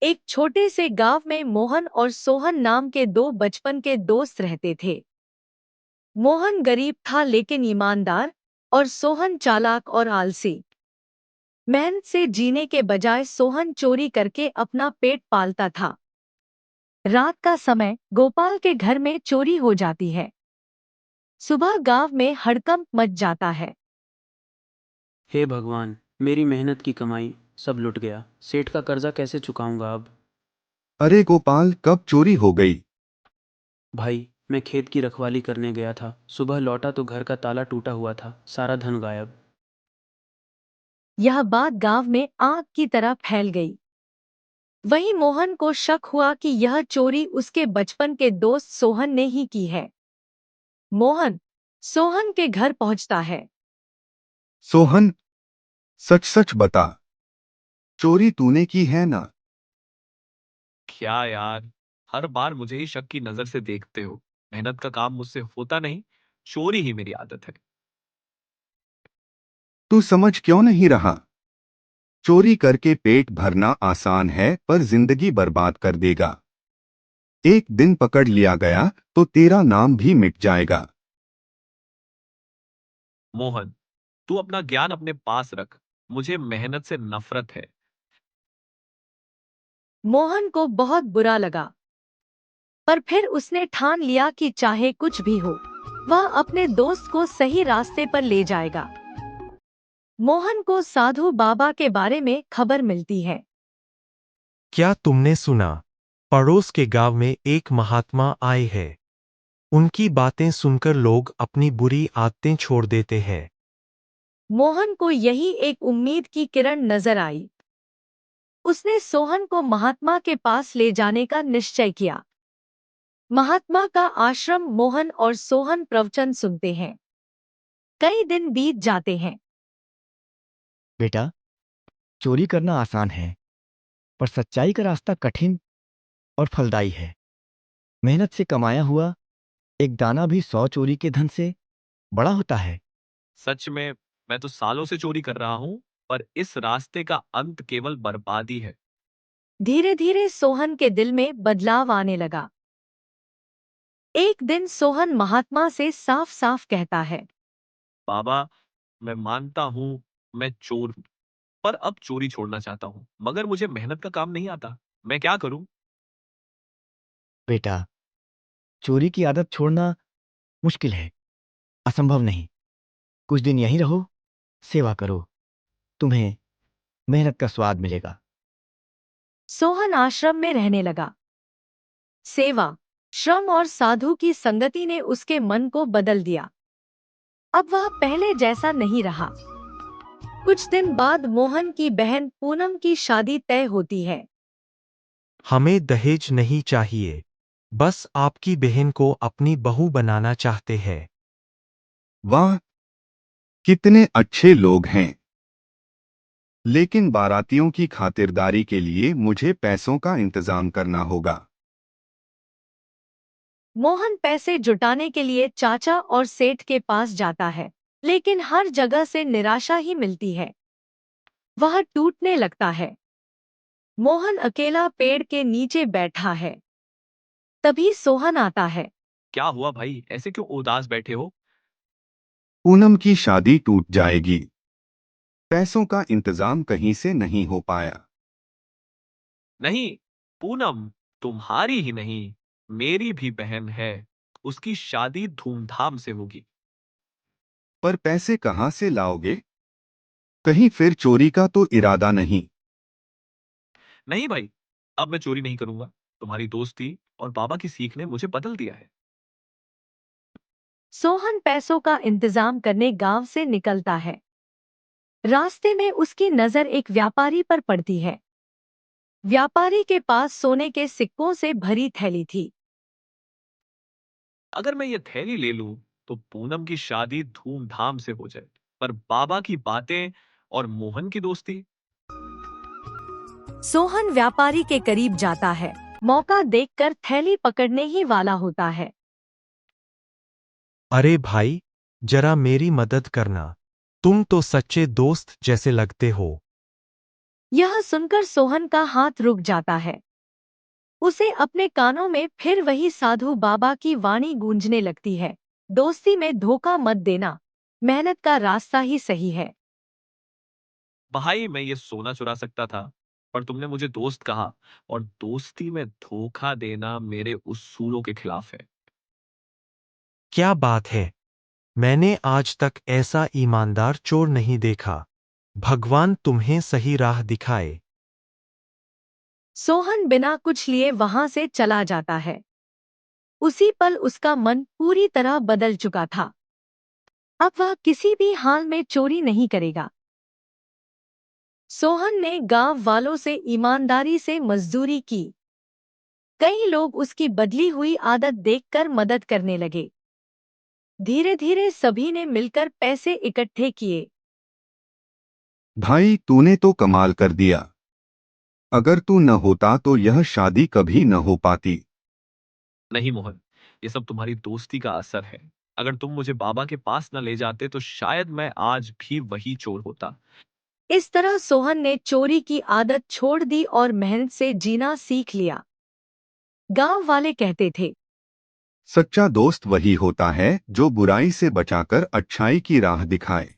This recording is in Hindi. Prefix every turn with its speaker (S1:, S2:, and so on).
S1: एक छोटे से गांव में मोहन और सोहन नाम के दो बचपन के दोस्त रहते थे। मोहन गरीब था लेकिन ईमानदार, और सोहन चालाक और आलसी। मेहनत से जीने के बजाय सोहन चोरी करके अपना पेट पालता था। रात का समय गोपाल के घर में चोरी हो जाती है। सुबह गांव में हड़कंप मच जाता है।
S2: हे भगवान, मेरी मेहनत की कमाई सब लुट गया। सेठ का कर्जा कैसे चुकाऊंगा अब?
S3: अरे गोपाल, कब चोरी हो गई?
S2: भाई, मैं खेत की रखवाली करने गया था। सुबह लौटा तो घर का ताला टूटा हुआ था, सारा धन गायब।
S1: यह बात गांव में आग की तरह फैल गई। वहीं मोहन को शक हुआ कि यह चोरी उसके बचपन के दोस्त सोहन ने ही की है। मोहन सोहन के घर पहुंचता है।
S3: सोहन, सच सच बता, चोरी तूने की है ना?
S4: क्या यार, हर बार मुझे ही शक की नजर से देखते हो। मेहनत का काम मुझसे होता नहीं, चोरी ही मेरी आदत है।
S3: तू समझ क्यों नहीं रहा? चोरी करके पेट भरना आसान है, पर जिंदगी बर्बाद कर देगा। एक दिन पकड़ लिया गया तो तेरा नाम भी मिट जाएगा।
S4: मोहन, तू अपना ज्ञान अपने पास रख। मुझे मेहनत से नफरत है।
S1: मोहन को बहुत बुरा लगा, पर फिर उसने ठान लिया कि चाहे कुछ भी हो, वह अपने दोस्त को सही रास्ते पर ले जाएगा। मोहन को साधु बाबा के बारे में खबर मिलती है।
S5: क्या तुमने सुना? पड़ोस के गांव में एक महात्मा आए हैं। उनकी बातें सुनकर लोग अपनी बुरी आदतें छोड़ देते हैं।
S1: मोहन को यही एक उम्मीद की किरण नजर आई। उसने सोहन को महात्मा के पास ले जाने का निश्चय किया। महात्मा का आश्रम मोहन और सोहन प्रवचन सुनते हैं। कई दिन बीत जाते हैं।
S6: बेटा, चोरी करना आसान है, पर सच्चाई का रास्ता कठिन और फलदायी है। मेहनत से कमाया हुआ एक दाना भी 100 चोरी के धन से बड़ा होता है।
S4: सच में, मैं तो सालों से चोरी कर रहा हूं, पर इस रास्ते का अंत केवल बर्बादी है।
S1: धीरे धीरे सोहन के दिल में बदलाव आने लगा। एक दिन सोहन महात्मा से साफ साफ कहता है।
S4: बाबा, मैं मानता हूं मैं चोर हूं, पर अब चोरी छोड़ना चाहता हूं। मगर मुझे मेहनत का काम नहीं आता। मैं क्या करूं?
S6: बेटा, चोरी की आदत छोड़ना मुश्किल है, असंभव नहीं। कुछ दिन यहीं रहो, सेवा करो, तुम्हें मेहनत का स्वाद मिलेगा।
S1: सोहन आश्रम में रहने लगा। सेवा, श्रम और साधु की संगति ने उसके मन को बदल दिया। अब वह पहले जैसा नहीं रहा। कुछ दिन बाद मोहन की बहन पूनम की शादी तय होती है।
S5: हमें दहेज नहीं चाहिए। बस आपकी बहन को अपनी बहू बनाना चाहते हैं।
S3: वाह, कितने अच्छे लोग हैं। लेकिन बारातियों की खातिरदारी के लिए मुझे पैसों का इंतजाम करना होगा।
S1: मोहन पैसे जुटाने के लिए चाचा और सेठ के पास जाता है, लेकिन हर जगह से निराशा ही मिलती है। वह टूटने लगता है। मोहन अकेला पेड़ के नीचे बैठा है। तभी सोहन आता है।
S4: क्या हुआ भाई, ऐसे क्यों उदास बैठे हो?
S3: पूनम की शादी टूट जाएगी। पैसों का इंतजाम कहीं से नहीं हो पाया।
S4: नहीं, पूनम तुम्हारी ही नहीं, मेरी भी बहन है। उसकी शादी धूमधाम से होगी।
S3: पर पैसे कहाँ से लाओगे? कहीं फिर चोरी का तो इरादा नहीं?
S4: नहीं भाई, अब मैं चोरी नहीं करूंगा। तुम्हारी दोस्ती और बाबा की सीख ने मुझे बदल दिया है।
S1: सोहन पैसों का इंतजाम करने गांव से निकलता है। रास्ते में उसकी नजर एक व्यापारी पर पड़ती है। व्यापारी के पास सोने के सिक्कों से भरी थैली थी।
S4: अगर मैं ये थैली ले लूं, तो पूनम की शादी धूमधाम से हो जाए। पर बाबा की बातें और मोहन की दोस्ती।
S1: सोहन व्यापारी के करीब जाता है। मौका देखकर थैली पकड़ने ही वाला होता है।
S5: अरे भाई, जरा मेरी मदद करना। तुम तो सच्चे दोस्त जैसे लगते हो।
S1: यह सुनकर सोहन का हाथ रुक जाता है। उसे अपने कानों में फिर वही साधु बाबा की वाणी गूंजने लगती है, दोस्ती में धोखा मत देना, मेहनत का रास्ता ही सही है।
S4: भाई मैं ये सोना चुरा सकता था, पर तुमने मुझे दोस्त कहा, और दोस्ती में धोखा देना मेरे उसूलों के खिलाफ है।
S5: क्या बात है। मैंने आज तक ऐसा ईमानदार चोर नहीं देखा। भगवान तुम्हें सही राह दिखाए।
S1: सोहन बिना कुछ लिए वहां से चला जाता है। उसी पल उसका मन पूरी तरह बदल चुका था। अब वह किसी भी हाल में चोरी नहीं करेगा। सोहन ने गांव वालों से ईमानदारी से मजदूरी की। कई लोग उसकी बदली हुई आदत देखकर मदद करने लगे। धीरे धीरे सभी ने मिलकर पैसे इकट्ठे किए।
S3: भाई तूने तो कमाल कर दिया। अगर तू न होता तो यह शादी कभी न हो पाती।
S4: नहीं मोहन, ये सब तुम्हारी दोस्ती का असर है। अगर तुम मुझे बाबा के पास न ले जाते तो शायद मैं आज भी वही चोर होता।
S1: इस तरह सोहन ने चोरी की आदत छोड़ दी और मेहनत से जीना सीख लिया। गांव वाले कहते थे,
S3: सच्चा दोस्त वही होता है जो बुराई से बचाकर अच्छाई की राह दिखाए।